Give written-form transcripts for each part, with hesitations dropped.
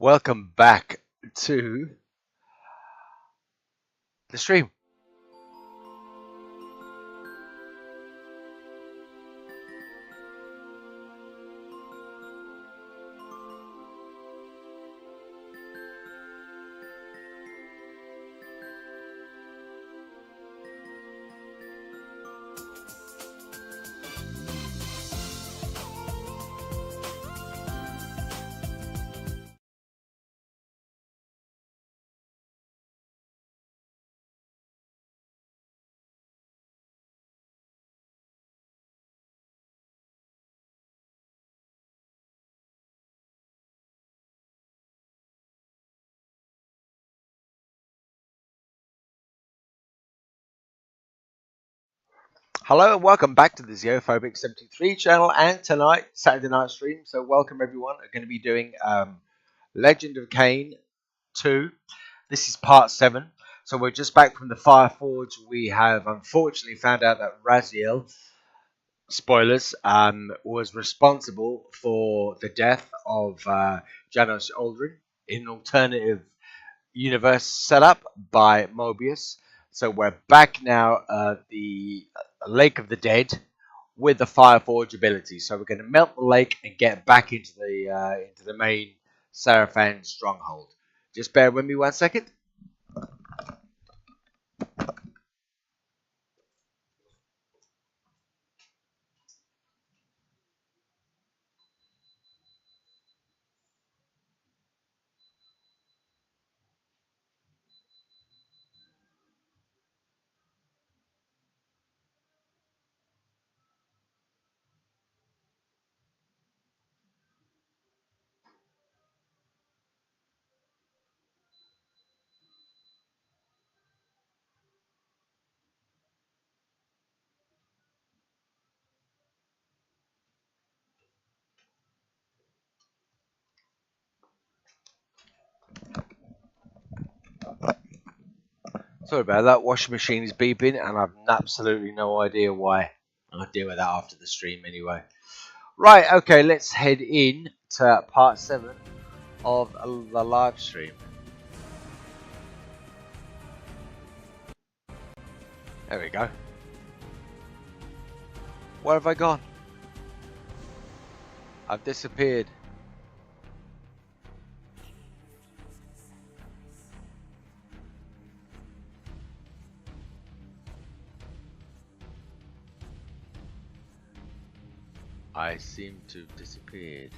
Welcome back to the stream. Hello and welcome back to the Xeophobic 73 channel and tonight, Saturday night stream. So welcome everyone. We're going to be doing Legend of Kain 2. This is part 7. So we're just back from the Fire Forge. We have unfortunately found out that Raziel, spoilers, was responsible for the death of Janos Aldrin in an alternative universe set up by Mobius. So we're back now at the Lake of the Dead with the Fireforge ability. So we're going to melt the lake and get back into the main Seraphan stronghold. Just bear with me 1 second. Sorry about that. Washing machine is beeping and I've absolutely no idea why. I'll deal with that after the stream anyway. Right, okay, let's head in to part 7 of the live stream. There we go. Where have I gone? I've disappeared. I seem to have disappeared.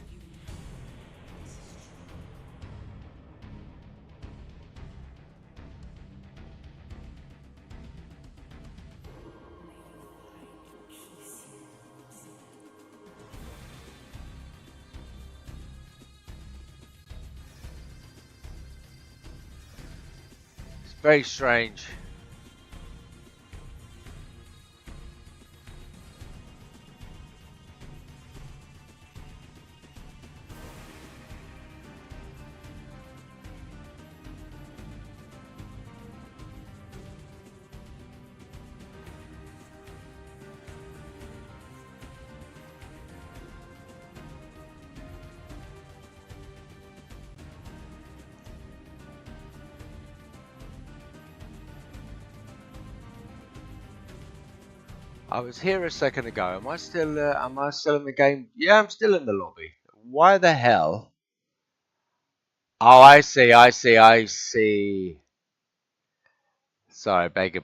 It's very strange. I was here a second ago. Am I still in the game? Yeah, I'm still in the lobby. Why the hell? Oh, I see. Sorry, beg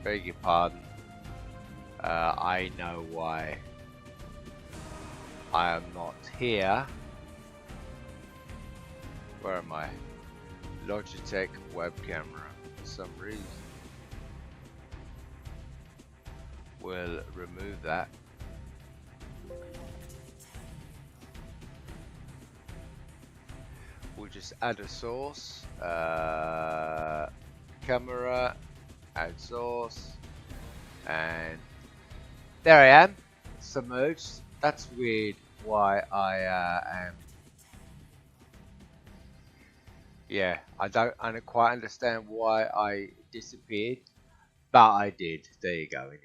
your pardon. I know why I am not here. Where am I? Logitech web camera. For some reason. We'll remove that. We'll just add a source. Camera. Add source. And there I am. Submerged. That's weird why I am. Yeah, I don't quite understand why I disappeared. But I did. There you go anyway.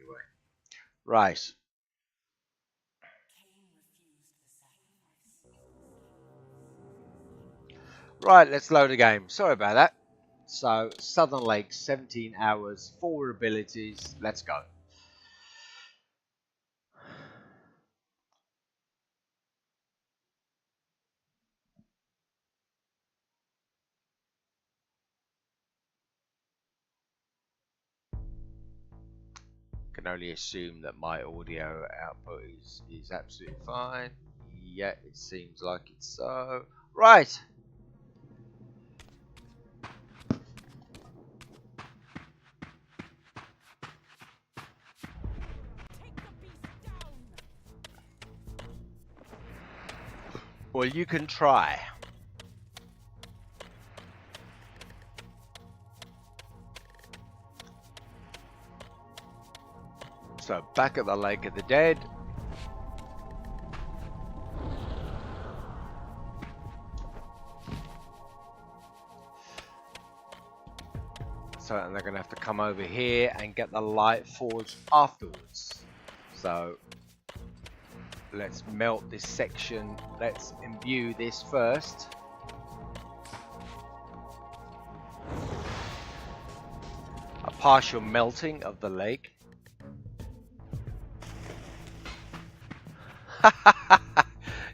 Right. Right, let's load a game. Sorry about that. So, Southern Lake, 17 hours, 4 abilities. Let's go. Can only assume that my audio output is absolutely fine. Yeah, it seems like it's so. Right. Well, you can try. So, back at the Lake of the Dead. So, and they're going to have to come over here and get the light forge afterwards. So, let's melt this section. Let's imbue this first. A partial melting of the lake.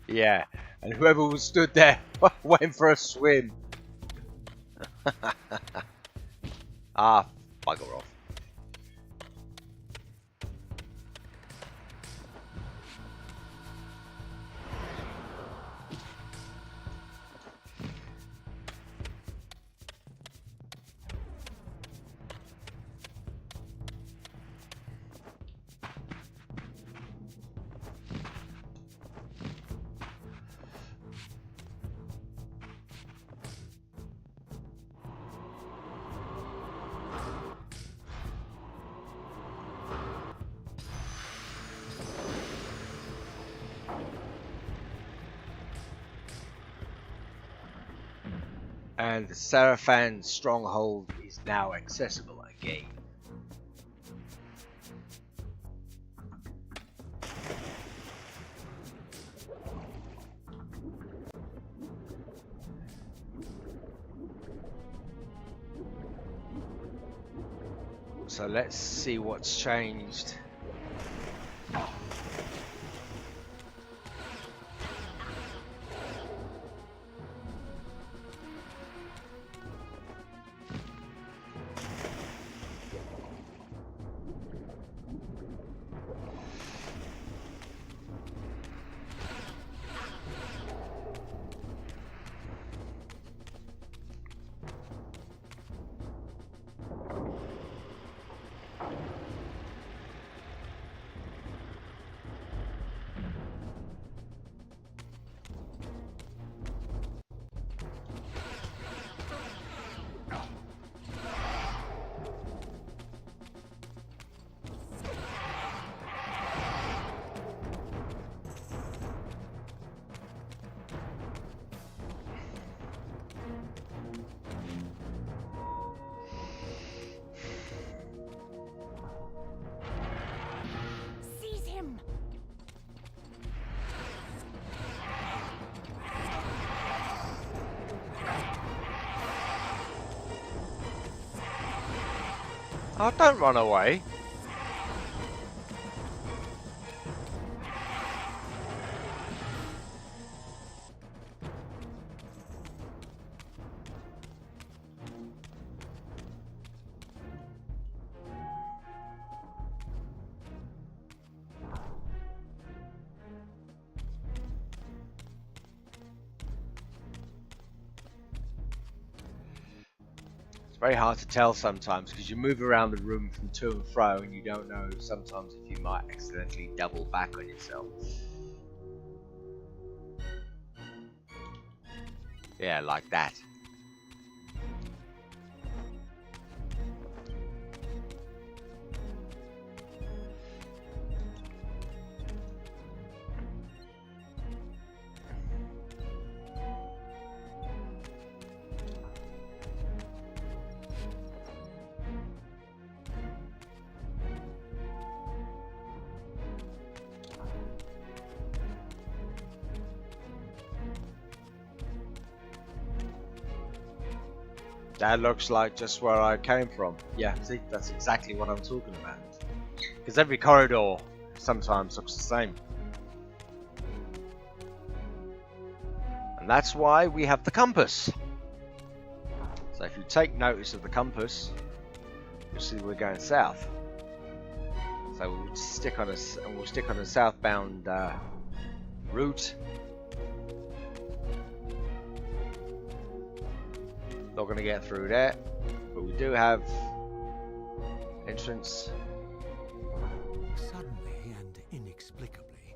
Yeah, and whoever was stood there went for a swim. Ah, bugger off. And the Sarafan stronghold is now accessible again. So let's see what's changed. Oh, don't run away. It's very hard to tell sometimes because you move around the room from to and fro and you don't know sometimes if you might accidentally double back on yourself. Yeah, like that. That looks like just where I came from. Yeah, see, that's exactly what I'm talking about. Because every corridor sometimes looks the same. And that's why we have the compass. So if you take notice of the compass, you'll see we're going south. So we'll stick on a southbound route. Not going to get through there, but we do have entrance. Suddenly and inexplicably,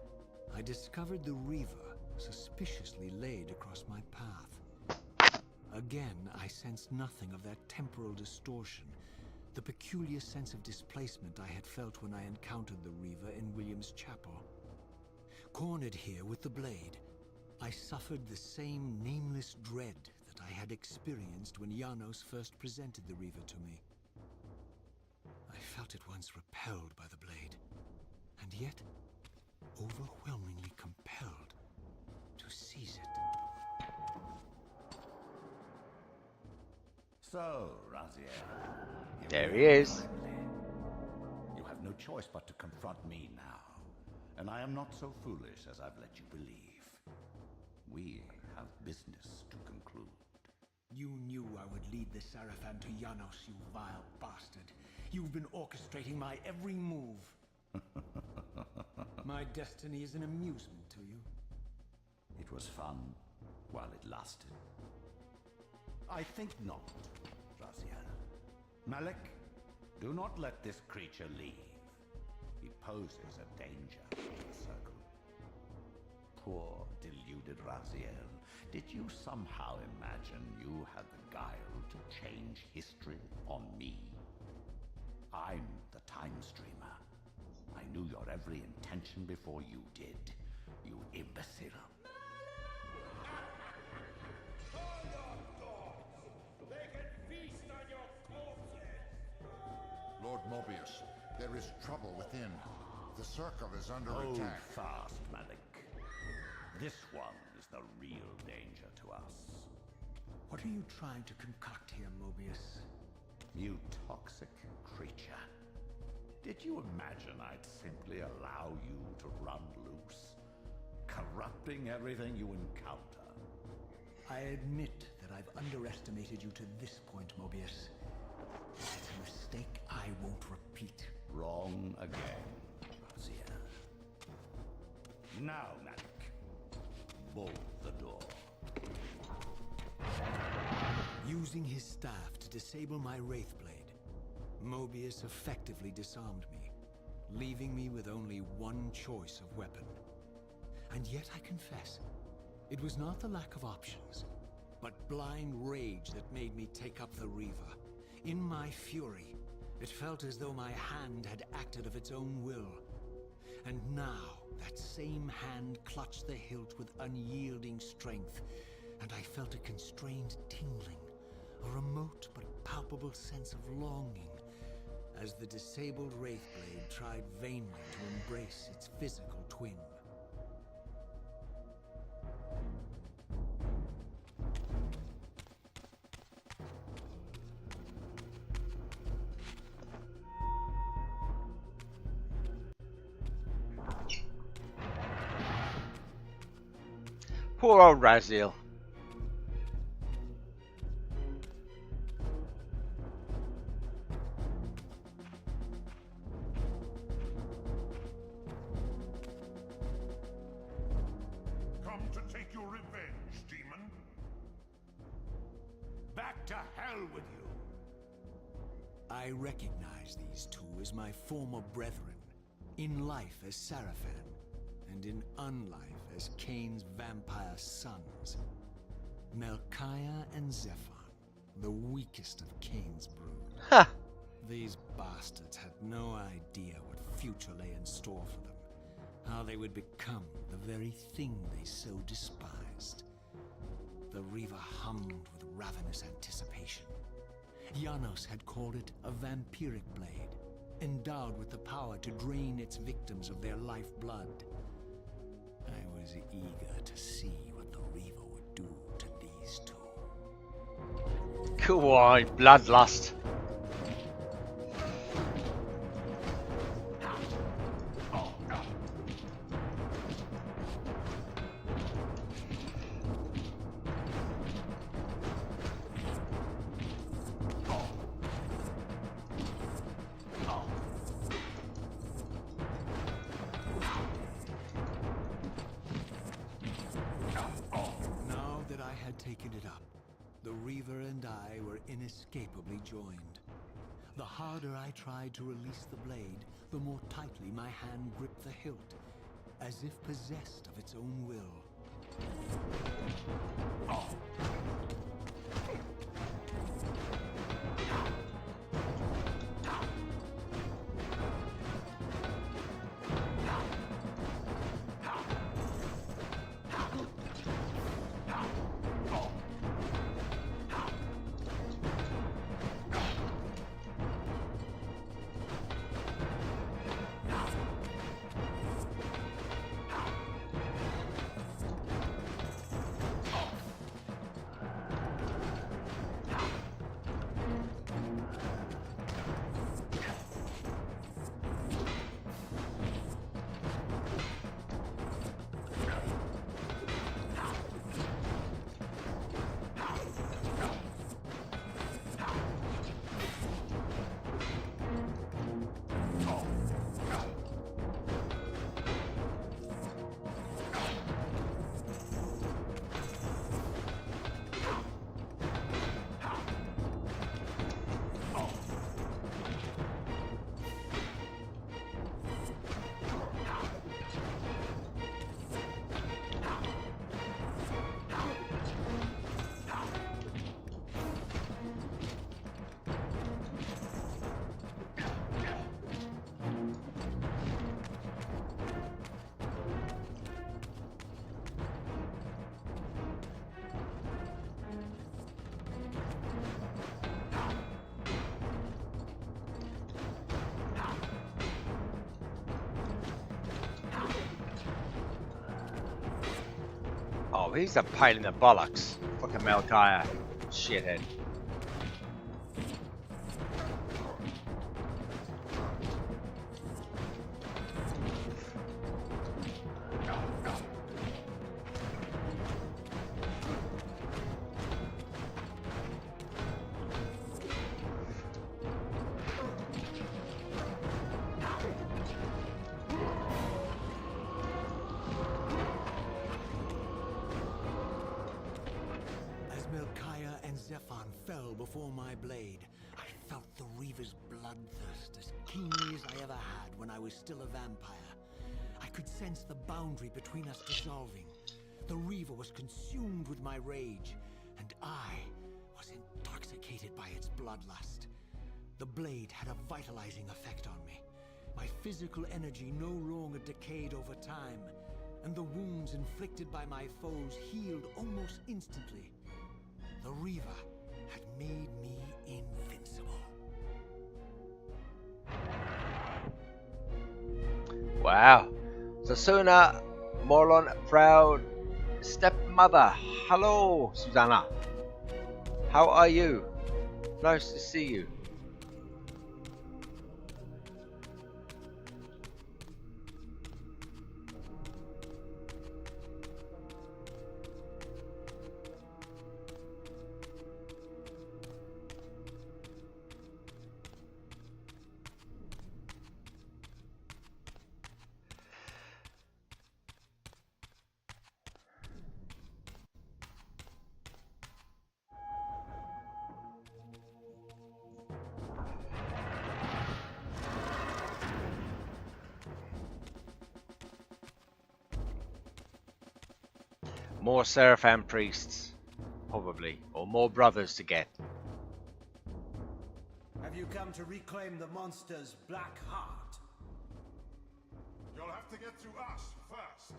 I discovered the Reaver suspiciously laid across my path. Again, I sensed nothing of that temporal distortion, the peculiar sense of displacement I had felt when I encountered the Reaver in William's chapel. Cornered here with the blade, I suffered the same nameless dread that I had experienced when Janos first presented the Reaver to me. I felt at once repelled by the blade, and yet overwhelmingly compelled to seize it. So, Raziel. There he is. Finally. You have no choice but to confront me now. And I am not so foolish as I've let you believe. We have business to conclude. You knew I would lead the Sarafan to Janos, you vile bastard. You've been orchestrating my every move. My destiny is an amusement to you. It was fun while it lasted. I think not, Raziel. Malik, do not let this creature leave. He poses a danger to the circle. Poor, deluded Raziel. Did you somehow imagine you had the guile to change history on me? I'm the time streamer. I knew your every intention before you did, you imbecile. Lord Mobius, there is trouble within. The circle is under attack. Fast, Malik. This one is the real danger to us. What are you trying to concoct here, Mobius? You toxic creature. Did you imagine I'd simply allow you to run loose? Corrupting everything you encounter. I admit that I've underestimated you to this point, Mobius. It's a mistake I won't repeat. Wrong again, Raziel. Now, Malik. Bolt the door. Using his staff to disable my Wraithblade, Mobius effectively disarmed me, leaving me with only one choice of weapon. And yet I confess, it was not the lack of options, but blind rage that made me take up the Reaver. In my fury, it felt as though my hand had acted of its own will. And now, that same hand clutched the hilt with unyielding strength, and I felt a constrained tingling, a remote but palpable sense of longing, as the disabled Wraithblade tried vainly to embrace its physical twin. Poor old Raziel. Come to take your revenge, demon. Back to hell with you! I recognize these two as my former brethren, in life as Sarafan, and in unlife as Kain's vampire sons. Melchiah and Zephon, the weakest of Kain's brood. Ha! These bastards had no idea what future lay in store for them, how they would become the very thing they so despised. The Reaver hummed with ravenous anticipation. Janos had called it a vampiric blade, endowed with the power to drain its victims of their lifeblood. I was eager to see what the Reaver would do to these two. Go on, bloodlust. Now that I had taken it up, the Reaver and I were inescapably joined. The harder I tried to release the blade, the more tightly my hand gripped the hilt, as if possessed of its own will. Oh, he's a pain in the bollocks. Fucking Malkaya. Shithead. Fell before my blade. I felt the Reaver's bloodthirst as keenly as I ever had when I was still a vampire. I could sense the boundary between us dissolving. The Reaver was consumed with my rage, and I was intoxicated by its bloodlust. The blade had a vitalizing effect on me. My physical energy no longer decayed over time, and the wounds inflicted by my foes healed almost instantly. The Reaver had made me invincible. Wow. Susuna Morlon proud stepmother. Hello, Susanna. How are you? Nice to see you. More Seraphim priests, probably, or more brothers to get. Have you come to reclaim the monster's black heart? You'll have to get through us first.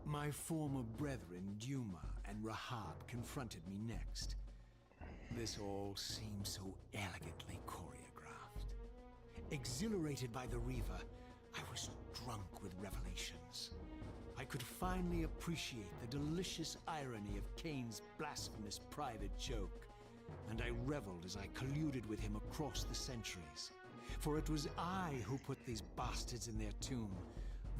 My former brethren, Duma and Rahab, confronted me next. This all seemed so elegantly choreographed. Exhilarated by the Reaver, I was drunk with revelations. I could finally appreciate the delicious irony of Kain's blasphemous private joke. and I reveled as I colluded with him across the centuries. For it was I who put these bastards in their tomb,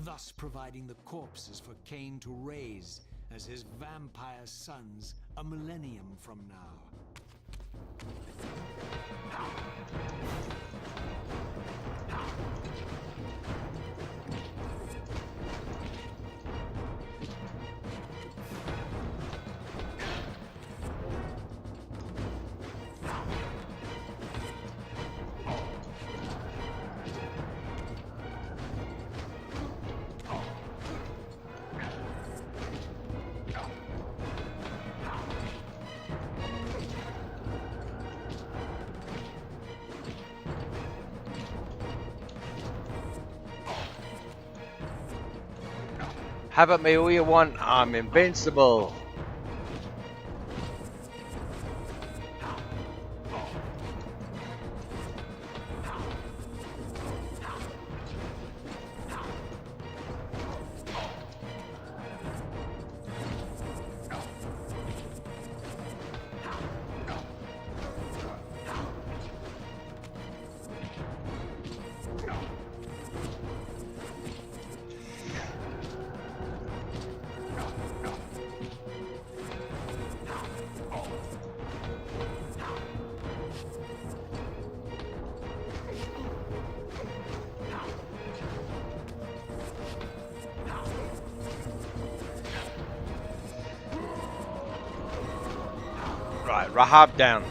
thus providing the corpses for Kain to raise as his vampire sons a millennium from now. Have at me all you want, I'm invincible. Right, Rahab down.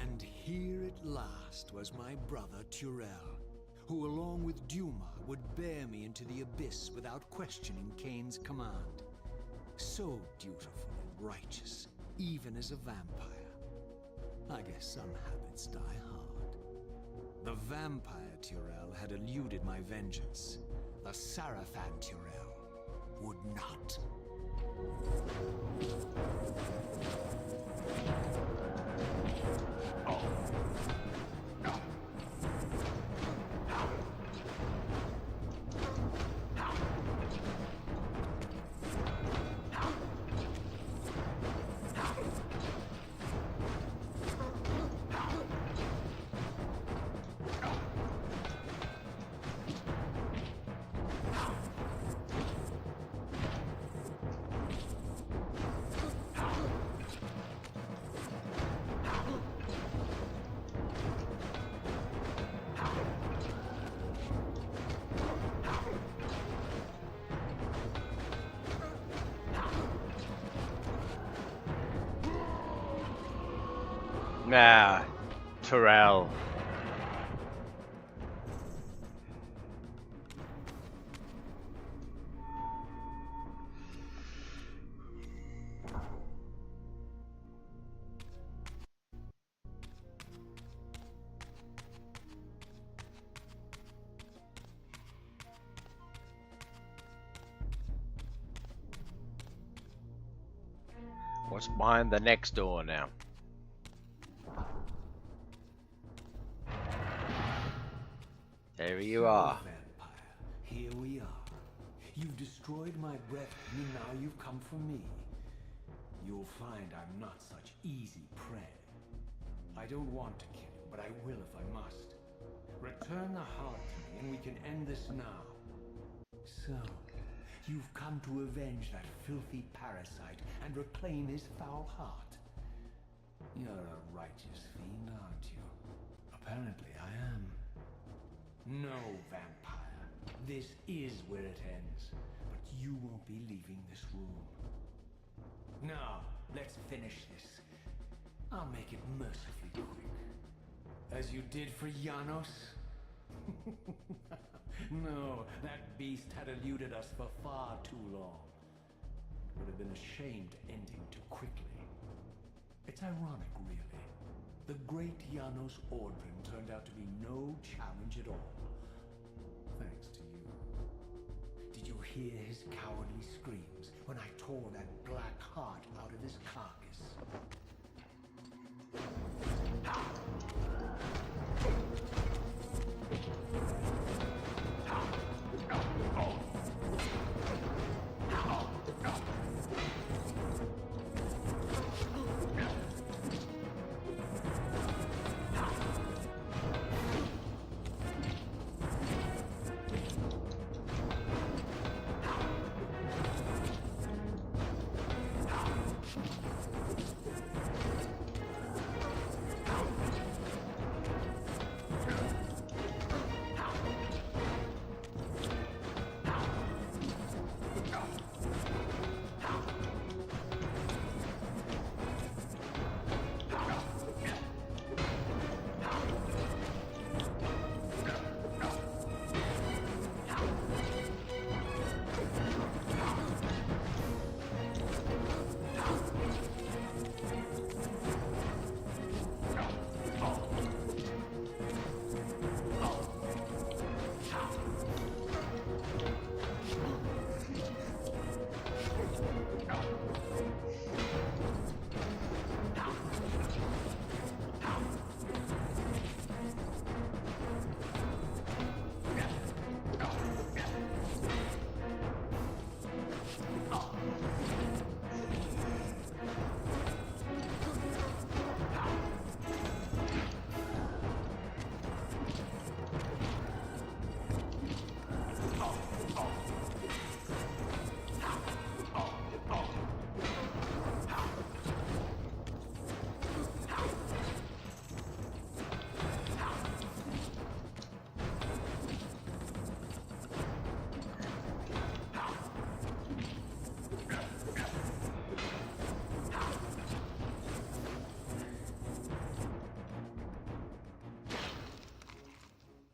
And here at last was my brother Tyrell, who along with Duma would bear me into the abyss without questioning Kain's command. So dutiful and righteous, even as a vampire. I guess some habits die hard. The vampire Tyrell had eluded my vengeance. The Sarafan Tyrell would not. Nah, Tyrell. What's behind the next door now? There you are. Vampire, here we are. You've destroyed my breath, and now you've come for me. You'll find I'm not such easy prey. I don't want to kill you, but I will if I must. Return the heart to me, and we can end this now. So, you've come to avenge that filthy parasite and reclaim his foul heart. You're a righteous fiend, aren't you? Apparently I am. No, vampire. This is where it ends, but you won't be leaving this room. Now, let's finish this. I'll make it mercifully quick. As you did for Janos? No, that beast had eluded us for far too long. It would have been a shame to end him too quickly. It's ironic, really. The great Janos Ordrin turned out to be no challenge at all. Thanks to you. Did you hear his cowardly screams when I tore that black heart out of his carcass?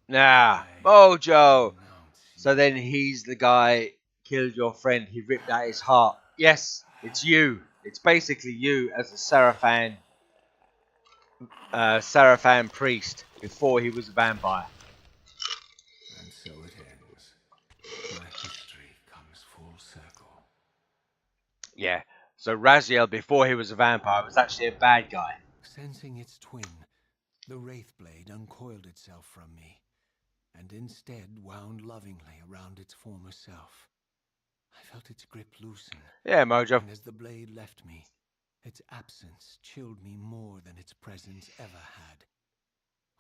Nah, Mojo. So then he's the guy killed your friend. He ripped out his heart. Yes, it's you. It's basically you as a Sarafan priest before he was a vampire. And so it ends. My history comes full circle. Yeah. So Raziel, before he was a vampire, was actually a bad guy. Sensing its twin, the Wraithblade uncoiled itself from me, and instead wound lovingly around its former self. I felt its grip loosen. Yeah, Mojo. And as the blade left me, its absence chilled me more than its presence ever had.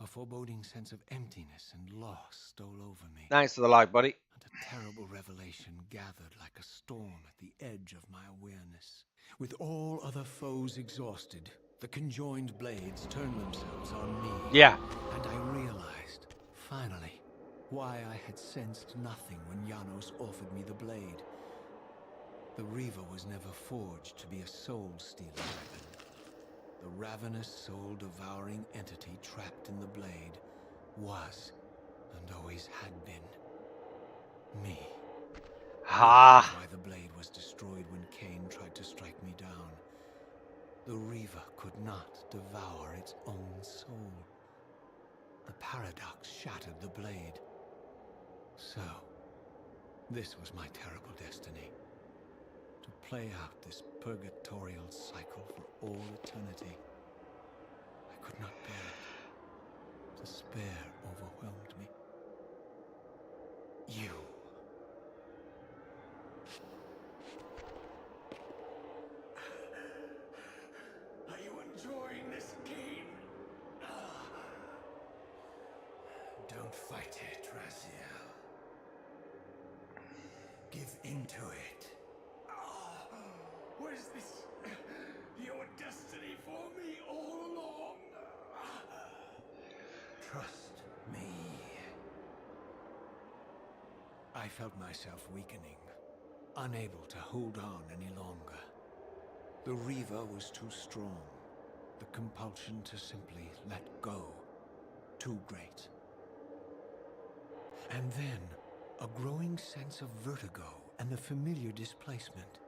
A foreboding sense of emptiness and loss stole over me. Thanks for the like, buddy. And a terrible revelation gathered like a storm at the edge of my awareness. With all other foes exhausted, the conjoined blades turned themselves on me. Yeah. And I realized, finally, why I had sensed nothing when Janos offered me the blade. The Reaver was never forged to be a soul-stealing weapon. The ravenous, soul-devouring entity trapped in the blade was, and always had been, me. Ha! That's why the blade was destroyed when Kain tried to strike me down. The Reaver could not devour its own soul. The paradox shattered the blade. So, this was my terrible destiny. To play out this purgatorial cycle for all eternity. I could not bear it. Despair overwhelmed me. You. Are you enjoying this game? Don't fight it, Raziel. Give into it. Was this your destiny for me all along? Trust me. I felt myself weakening, unable to hold on any longer. The Reaver was too strong. The compulsion to simply let go, too great. And then, a growing sense of vertigo and the familiar displacement.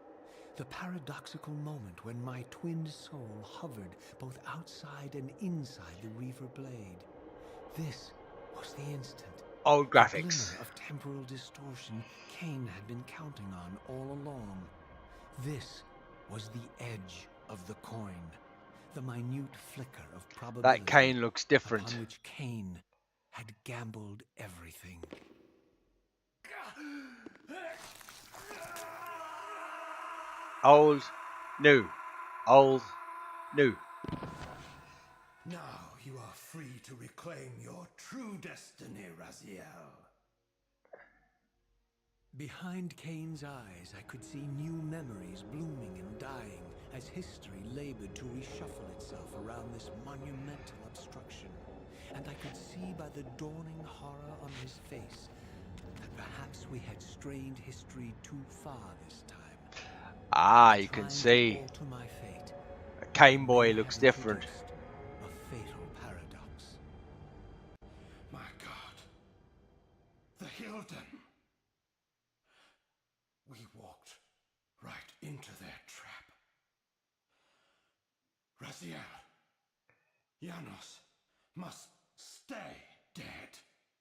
The paradoxical moment when my twinned soul hovered both outside and inside the Reaver blade. This was the instant. Old The graphics. glimmer of temporal distortion Kain had been counting on all along. This was the edge of the coin. The minute flicker of probability That Kain looks different. upon which Kain had gambled everything. Old, new. Old, new. Now you are free to reclaim your true destiny, Raziel. Behind Kain's eyes, I could see new memories blooming and dying as history labored to reshuffle itself around this monumental obstruction. And I could see by the dawning horror on his face that perhaps we had strained history too far this time. Ah, you can Trying to see. alter my fate, Kain boy may looks have different. introduced a fatal paradox. My God. The Hilden. We walked right into their trap. Raziel. Janos must stay dead.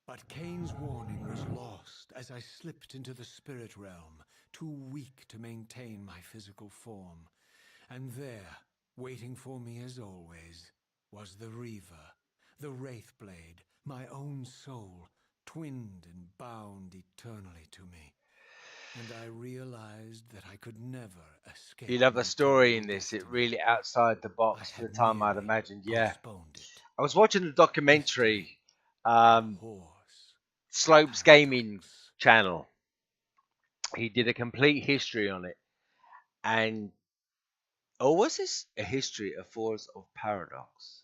But Kain's warning was lost as I slipped into the spirit realm, too weak to maintain my physical form. And there, waiting for me as always, was the Reaver, the Wraithblade, my own soul, twinned and bound eternally to me. And I realized that I could never escape. You love the my story in terrible this. It destiny. really outside the box I for the had time I'd merely imagined. Yeah. postponed it. I was watching the documentary, Horse Slopes Gaming paradox. channel. He did a complete history on it. And, or was this a history of Force of Paradox?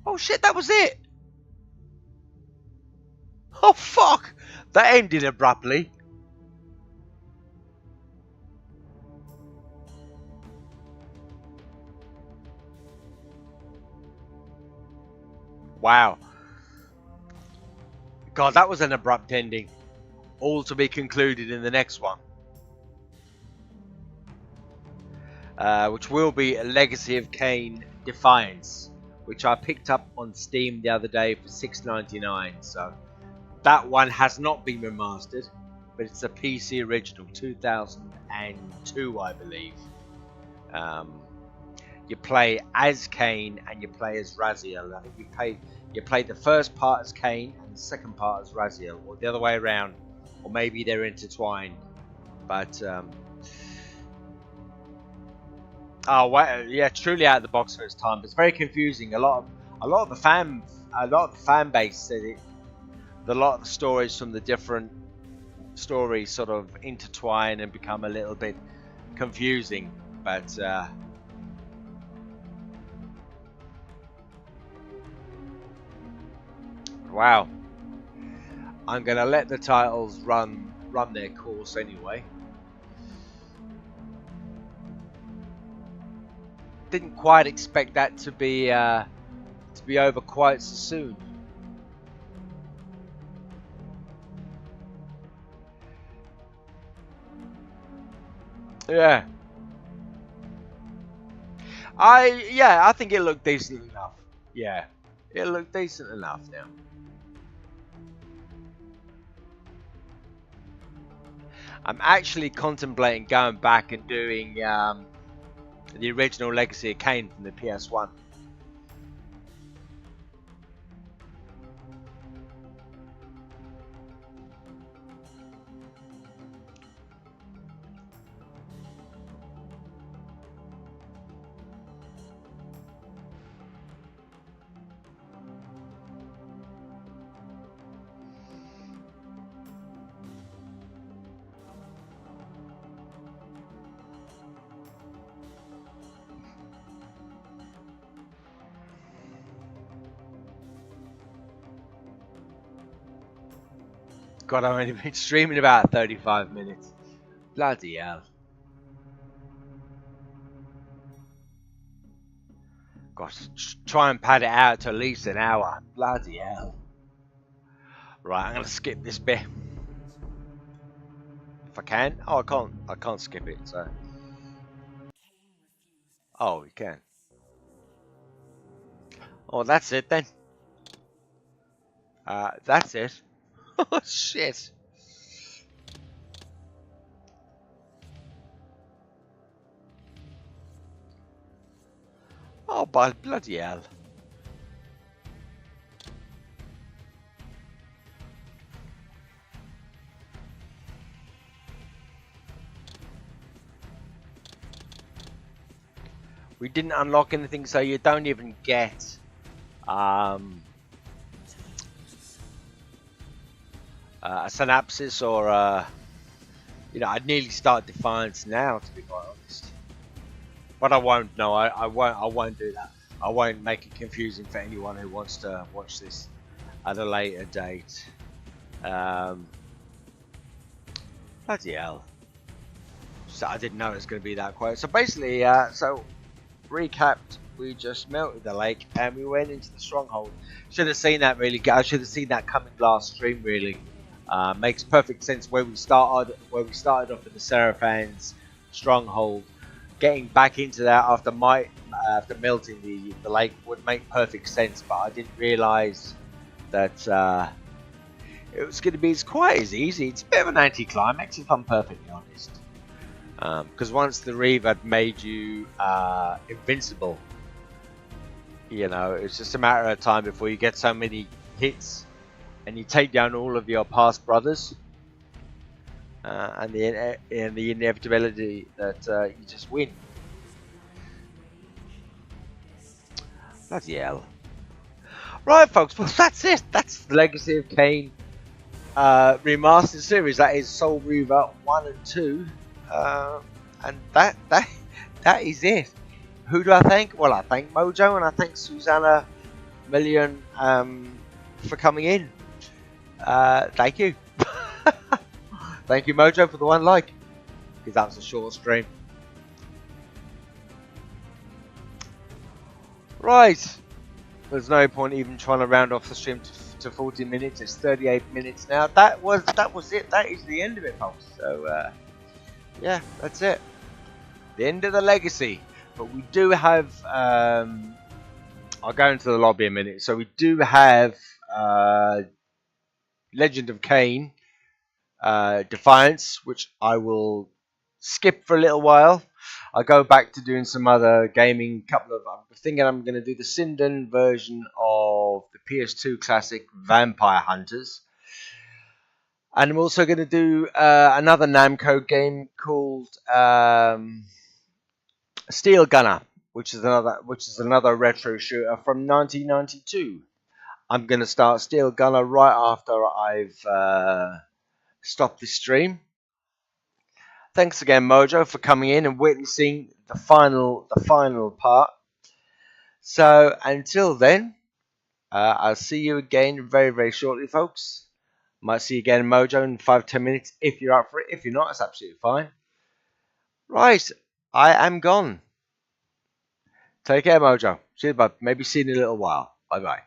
Oh shit, that was it! Oh fuck! That ended abruptly. Wow. God, that was an abrupt ending. All to be concluded in the next one. Which will be a Legacy of Kain Defiance, which I picked up on Steam the other day for $6.99. So that one has not been remastered, but it's a PC original, 2002, I believe. You play as Kain and you play as Raziel. I think you play the first part as Kain and the second part as Raziel, or the other way around, or maybe they're intertwined. But oh wow, yeah, truly out of the box for its time. But it's very confusing. A lot of the fan base said it. A lot of the stories from the different stories sort of intertwine and become a little bit confusing. But wow, I'm gonna let the titles run their course anyway. Didn't quite expect that to be over quite so soon. Yeah. I think it looked decent enough. Yeah. It looked decent enough now. I'm actually contemplating going back and doing the original Legacy of Kain from the PS1. God, I've only been streaming about 35 minutes. Bloody hell. Gosh, try and pad it out to at least an hour. Bloody hell. Right, I'm gonna skip this bit. If I can. Oh, I can't skip it, so. Oh, we can. Oh, that's it then. That's it. Oh, shit. Oh, by bloody hell. We didn't unlock anything, so you don't even get a synopsis or you know, I'd nearly start Defiance now, to be quite honest. But I won't. No, I won't do that. I won't make it confusing for anyone who wants to watch this at a later date. Bloody hell! So I didn't know it was going to be that quiet. So basically, so recapped. We just melted the lake and we went into the stronghold. Should have seen that really. I should have seen that coming last stream. Really, makes perfect sense where we started. Where we started off with the Seraphans stronghold. Getting back into that after melting the lake would make perfect sense, but I didn't realise that it was going to be as quite as easy. It's a bit of an anticlimax, if I'm perfectly honest, because once the Reaver had made you invincible, you know, it's just a matter of time before you get so many hits and you take down all of your past brothers. And the inevitability that you just win. Bloody hell. Right, folks, well, that's it. That's the Legacy of Kain Remastered series. That is Soul Reaver 1 and 2. And that is it. Who do I thank? Well, I thank Mojo and I thank Susanna Million for coming in. Thank you. Thank you, Mojo, for the one like, because that was a short stream. Right, there's no point even trying to round off the stream to 40 minutes. It's 38 minutes now. That was it. That is the end of it, folks. So yeah, that's it. The end of the legacy. But we do have. I'll go into the lobby a minute. So we do have Legend of Kain. Defiance, which I will skip for a little while. I'll go back to doing some other gaming. I'm thinking I'm going to do the Sinden version of the PS2 classic Vampire Hunters, and I'm also going to do another Namco game called Steel Gunner, which is another retro shooter from 1992. I'm going to start Steel Gunner right after I've stop this stream. Thanks again, Mojo, for coming in and witnessing the final part. So until then, I'll see you again very, very shortly, folks. Might see you again, Mojo, in 5-10 minutes if you're up for it. If you're not, it's absolutely fine. Right, I am gone. Take care, Mojo. See you, bud. Maybe see you in a little while. Bye bye.